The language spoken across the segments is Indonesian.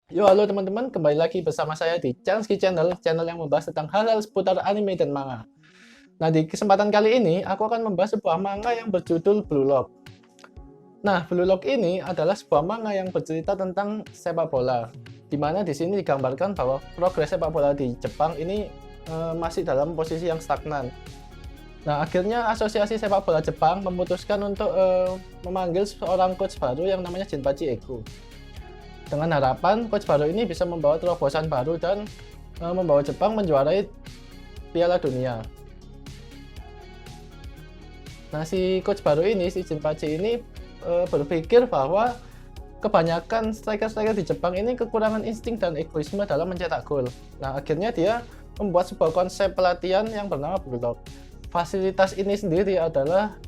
Yo, halo teman-teman, kembali lagi bersama saya di Chanski Channel, channel yang membahas tentang hal-hal seputar anime dan manga. Nah, di kesempatan kali ini, aku akan membahas sebuah manga yang berjudul Blue Lock. Nah, Blue Lock ini adalah sebuah manga yang bercerita tentang sepak bola, di mana di sini digambarkan bahwa progres sepak bola di Jepang ini masih dalam posisi yang stagnan. Nah, akhirnya Asosiasi Sepak Bola Jepang memutuskan untuk memanggil seorang coach baru yang namanya Jinpachi Eko. Dengan harapan coach baru ini bisa membawa terobosan baru dan membawa Jepang menjuarai Piala Dunia. Nah, si coach baru ini, si Jinpachi ini berpikir bahwa kebanyakan striker-striker di Jepang ini kekurangan insting dan egoisme dalam mencetak gol. Nah, akhirnya dia membuat sebuah konsep pelatihan yang bernama Blue Lock. Fasilitas ini sendiri adalah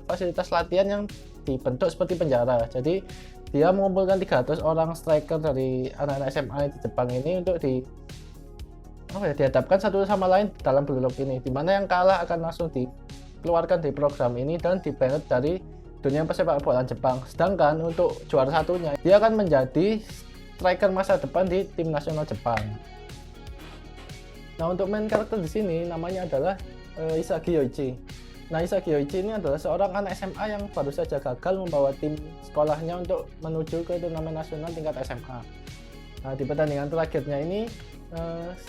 fasilitas latihan yang dibentuk seperti penjara. Jadi dia mengumpulkan 300 orang striker dari anak-anak SMA di Jepang ini untuk dihadapkan satu sama lain dalam Blue Lock ini, dimana yang kalah akan langsung dikeluarkan dari program ini dan di-banned dari dunia persepak bolaan Jepang. Sedangkan untuk juara satunya, dia akan menjadi striker masa depan di tim nasional Jepang. Nah, untuk main karakter di sini namanya adalah Isagi Yoichi. Nah, Isagi Yoichi ini adalah seorang anak SMA yang baru saja gagal membawa tim sekolahnya untuk menuju ke turnamen nasional tingkat SMA. Nah, di pertandingan terakhirnya ini,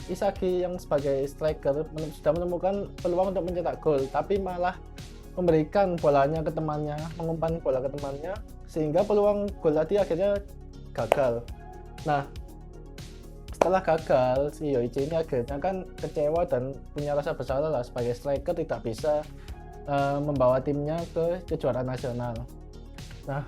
Isagi yang sebagai striker sudah menemukan peluang untuk mencetak gol, tapi malah memberikan bolanya ke temannya, mengumpan bola ke temannya, sehingga peluang gol tadi akhirnya gagal. Nah, setelah gagal, si Yoichi ini akhirnya kan kecewa dan punya rasa bersalah lah, sebagai striker tidak bisa membawa timnya ke kejuaraan nasional. Nah,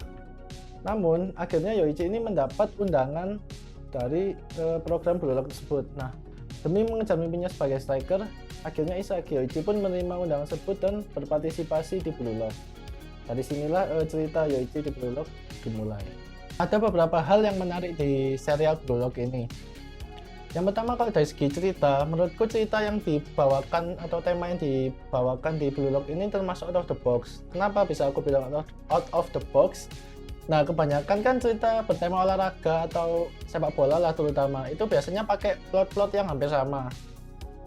namun akhirnya Yoichi ini mendapat undangan dari program Blue Lock tersebut. Nah, demi mengejar mimpinya sebagai striker, akhirnya Isagi Yoichi pun menerima undangan tersebut dan berpartisipasi di Blue Lock. Dari sinilah cerita Yoichi di Blue Lock dimulai. Ada beberapa hal yang menarik di serial Blue Lock ini. Yang pertama, kalau dari segi cerita, menurutku cerita yang dibawakan atau tema yang dibawakan di Blue Lock ini termasuk out of the box. Kenapa bisa aku bilang out of the box? Nah, kebanyakan kan cerita bertema olahraga atau sepak bola lah terutama, itu biasanya pakai plot-plot yang hampir sama.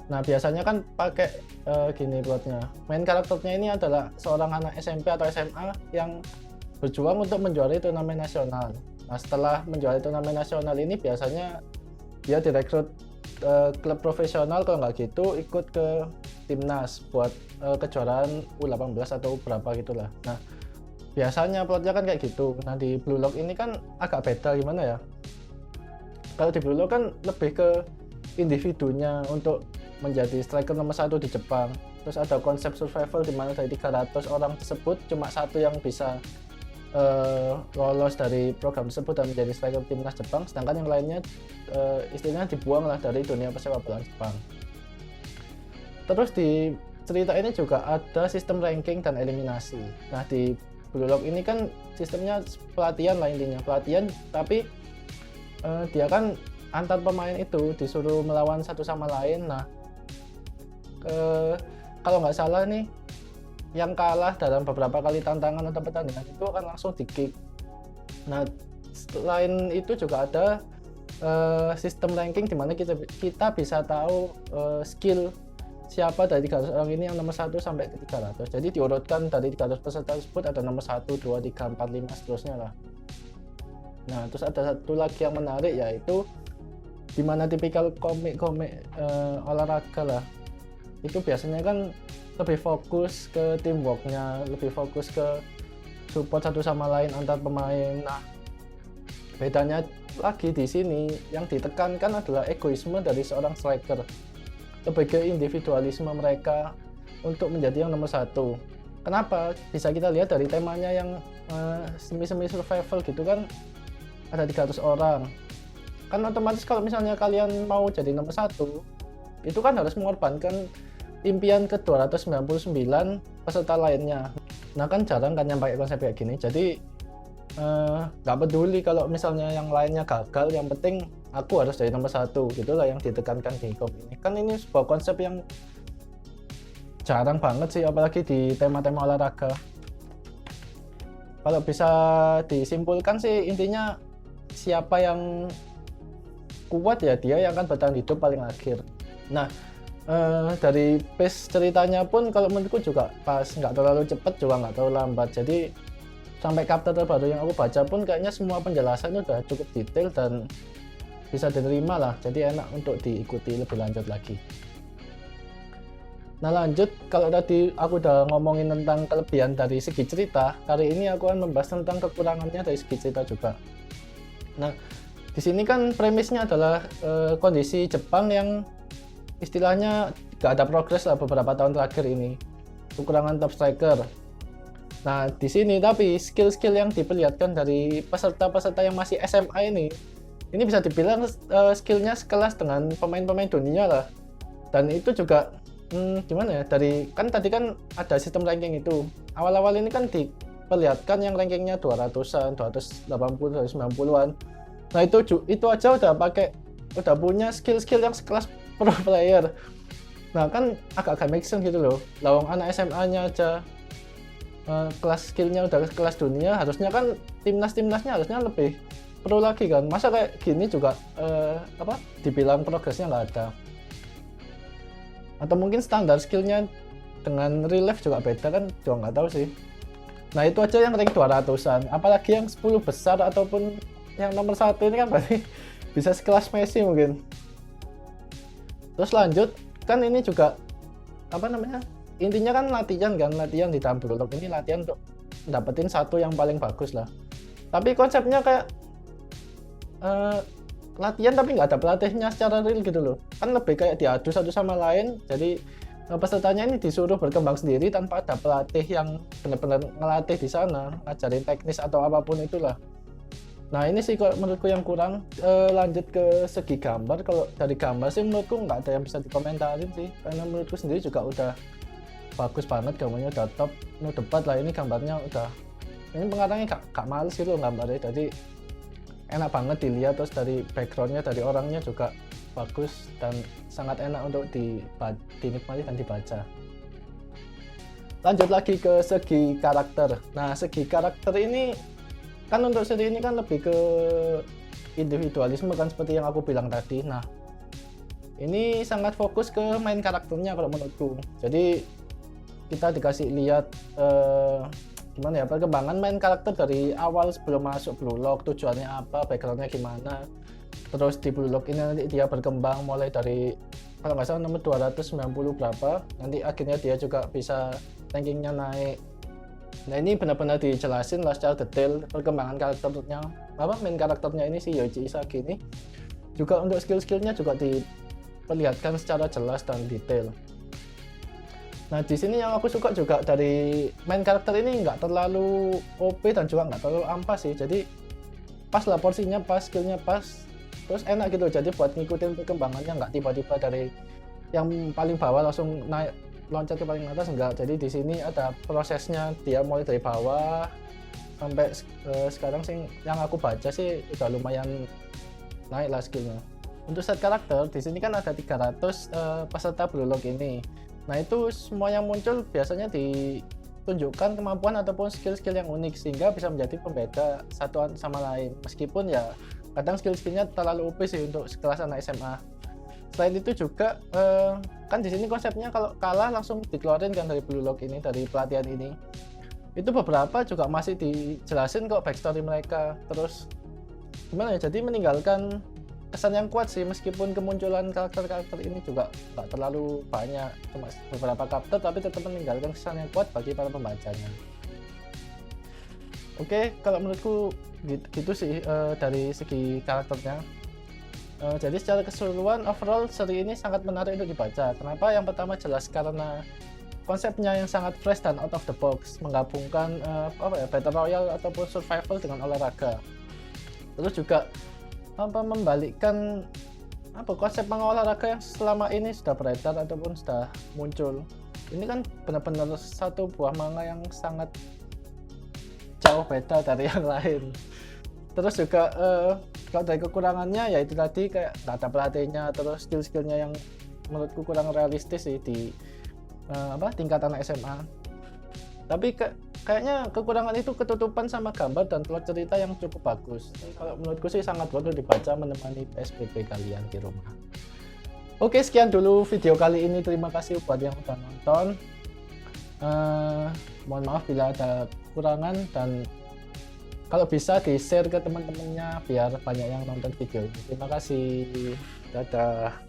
Nah, biasanya kan pakai gini plotnya. Main karakternya ini adalah seorang anak SMP atau SMA yang berjuang untuk menjuarai turnamen nasional. Nah, setelah menjuarai turnamen nasional ini biasanya dia direkrut klub profesional, kalau nggak gitu ikut ke timnas buat kejuaraan U18 atau berapa gitulah. Nah, biasanya plotnya kan kayak gitu. Nah, di Blue Lock ini kan agak beda, gimana ya, kalau di Blue Lock kan lebih ke individunya untuk menjadi striker nomor 1 di Jepang. Terus ada konsep survival di mana dari 300 orang tersebut cuma satu yang bisa lolos dari program tersebut dan menjadi striker timnas Jepang, sedangkan yang lainnya istilahnya dibuang lah dari dunia persepak bolaan Jepang. Terus di cerita ini juga ada sistem ranking dan eliminasi. Nah, di Blue Lock ini kan sistemnya pelatihan lah, intinya pelatihan, tapi dia kan antar pemain itu disuruh melawan satu sama lain. Nah, kalau nggak salah nih, yang kalah dalam beberapa kali tantangan atau pertandingan itu akan langsung di-kick. Nah, selain itu juga ada sistem ranking di mana kita bisa tahu skill siapa dari 300 orang ini yang nomor 1 sampai ke 300. Jadi diurutkan dari 300 peserta tersebut, ada nomor 1, 2, 3, 4, 5 seterusnya lah. Nah, terus ada satu lagi yang menarik, yaitu di mana tipikal komik-komik olahraga lah, itu biasanya kan lebih fokus ke teamworknya, lebih fokus ke support satu sama lain antar pemain. Nah, bedanya lagi di sini yang ditekankan adalah egoisme dari seorang striker, lebih ke individualisme mereka untuk menjadi yang nomor 1. Kenapa? Bisa kita lihat dari temanya yang semi-semi survival gitu kan, ada 300 orang. Kan otomatis kalau misalnya kalian mau jadi nomor 1, itu kan harus mengorbankan impian ke 299 peserta lainnya. Nah, kan jarang kan yang pakai konsep kayak gini. Jadi nggak peduli kalau misalnya yang lainnya gagal, yang penting aku harus jadi nomor 1, gitulah yang ditekankan di komik ini. Kan ini sebuah konsep yang jarang banget sih, apalagi di tema-tema olahraga. Kalau bisa disimpulkan sih, intinya siapa yang kuat ya dia yang akan bertahan hidup paling akhir. Nah dari pace ceritanya pun kalau menurutku juga pas, nggak terlalu cepat juga nggak terlalu lambat. Jadi sampai chapter terbaru yang aku baca pun kayaknya semua penjelasannya udah cukup detail dan bisa diterima lah, jadi enak untuk diikuti lebih lanjut lagi. Nah lanjut, kalau tadi aku udah ngomongin tentang kelebihan dari segi cerita, kali ini aku akan membahas tentang kekurangannya dari segi cerita juga. Nah di sini kan premisnya adalah kondisi Jepang yang istilahnya gak ada progres lah beberapa tahun terakhir ini, kekurangan top striker. Nah di sini tapi skill-skill yang diperlihatkan dari peserta-peserta yang masih SMA ini bisa dibilang skillnya sekelas dengan pemain-pemain dunia lah. Dan itu juga gimana ya, dari kan tadi kan ada sistem ranking itu. Awal-awal ini kan diperlihatkan yang rankingnya 200-an, 280, 290-an. Nah itu aja udah punya skill-skill yang sekelas pro player. Nah kan agak-agak make sense gitu loh. Lawang anak SMA-nya aja kelas skillnya udah kelas dunia, harusnya kan timnasnya harusnya lebih pro lagi kan. Masa kayak gini juga dibilang progresnya nggak ada. Atau mungkin standar skillnya dengan real life juga beda kan, juga nggak tahu sih. Nah itu aja yang rank 200-an, apalagi yang 10 besar ataupun yang nomor 1 ini kan berarti bisa sekelas Messi mungkin. Terus lanjut, kan ini juga intinya kan latihan di dalam Blue Lock ini, latihan untuk dapetin satu yang paling bagus lah. Tapi konsepnya kayak latihan tapi nggak ada pelatihnya secara real gitu loh, kan lebih kayak diadu satu sama lain. Jadi pesertanya ini disuruh berkembang sendiri tanpa ada pelatih yang benar-benar ngelatih di sana, ngajarin teknis atau apapun itulah. Nah ini sih kalau menurutku yang kurang. Lanjut ke segi gambar, kalau dari gambar sih menurutku nggak ada yang bisa dikomentarin sih, karena menurutku sendiri juga udah bagus banget, gambarnya udah top, no debat lah. Ini gambarnya udah, ini pengarangnya gak males gitu loh gambarnya, jadi enak banget dilihat. Terus dari backgroundnya, dari orangnya juga bagus dan sangat enak untuk dinikmati dan dibaca. Lanjut lagi ke segi karakter. Nah segi karakter ini kan untuk seri ini kan lebih ke individualisme kan, seperti yang aku bilang tadi. Nah ini sangat fokus ke main karakternya kalau menurutku. Jadi kita dikasih lihat gimana ya, perkembangan main karakter dari awal sebelum masuk Blue Lock, tujuannya apa, backgroundnya gimana. Terus di Blue Lock ini nanti dia berkembang mulai dari kalau nggak salah nomor 290 berapa, nanti akhirnya dia juga bisa rankingnya naik. Nah ini benar-benar dijelasin lah secara detail perkembangan karakternya, main karakternya ini si Yoichi Isagi ini. Juga untuk skill-skillnya juga diperlihatkan secara jelas dan detail. Nah di sini yang aku suka juga dari main karakter ini nggak terlalu OP dan juga nggak terlalu ampas sih. Jadi pas lah porsinya, pas skillnya pas, terus enak gitu. Jadi buat ngikutin perkembangannya, nggak tiba-tiba dari yang paling bawah langsung naik loncat ke paling atas, enggak. Jadi di sini ada prosesnya, dia mulai dari bawah sampai sekarang sih yang aku baca sih udah lumayan naik lah skillnya. Untuk set karakter di sini kan ada 300 peserta Blue Lock ini. Nah itu semua yang muncul biasanya ditunjukkan kemampuan ataupun skill-skill yang unik sehingga bisa menjadi pembeda satu sama lain. Meskipun ya kadang skill-skillnya terlalu OP sih untuk sekelas anak SMA. Selain itu juga kan di sini konsepnya kalau kalah langsung dikeluarin kan dari Blue Lock ini, dari pelatihan ini. Itu beberapa juga masih dijelasin kok backstory mereka. Terus gimana ya, jadi meninggalkan kesan yang kuat sih, meskipun kemunculan karakter-karakter ini juga nggak terlalu banyak, cuma beberapa karakter, tapi tetap meninggalkan kesan yang kuat bagi para pembacanya. Oke, kalau menurutku gitu sih dari segi karakternya. Jadi secara keseluruhan overall seri ini sangat menarik untuk dibaca. Kenapa? Yang pertama jelas karena konsepnya yang sangat fresh dan out of the box, menggabungkan battle royale ataupun survival dengan olahraga. Terus juga membalikkan konsep manga olahraga yang selama ini sudah beredar ataupun sudah muncul. Ini kan benar-benar satu buah manga yang sangat jauh beda dari yang lain. Terus juga kalau dari kekurangannya ya itu tadi, kayak nggak ada pelatihnya, terus skill-skillnya yang menurutku kurang realistis sih di tingkat anak SMA. Tapi kayaknya kekurangan itu ketutupan sama gambar dan plot cerita yang cukup bagus. Kalau menurutku sih sangat perlu dibaca menemani PSBB kalian di rumah. Oke, sekian dulu video kali ini. Terima kasih buat yang udah nonton. Mohon maaf bila ada kekurangan, dan kalau bisa di share ke teman-temannya biar banyak yang nonton video ini. Terima kasih. Dadah.